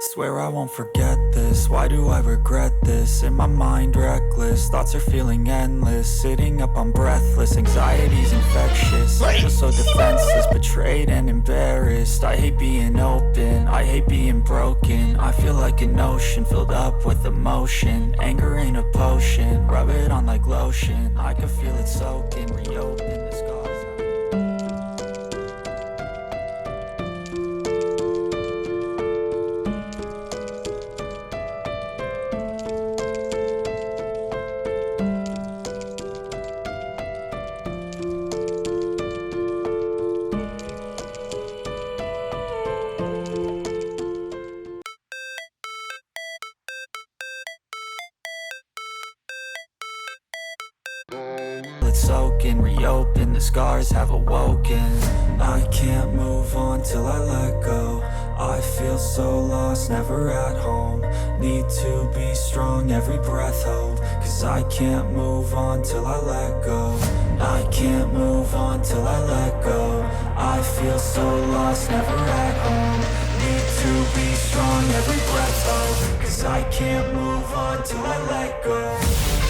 Swear I won't forget this, why do I regret this? In my mind reckless, thoughts are feeling endless. Sitting up I'm breathless, anxiety's infectious. I feel so defenseless, betrayed and embarrassed. I hate being open, I hate being broken. I feel like an ocean filled up with emotion. Anger ain't a potion, rub it on like lotion. I can feel it soaking, reopen the scars. It's soaking, reopen, the scars have awoken. I can't move on till I let go. I feel so lost, never at home. Need to be strong, every breath hold. Cause I can't move on till I let go. I can't move on till I let go. I feel so lost, never at home. Need to be strong, every breath hold. Cause I can't move on till I let go.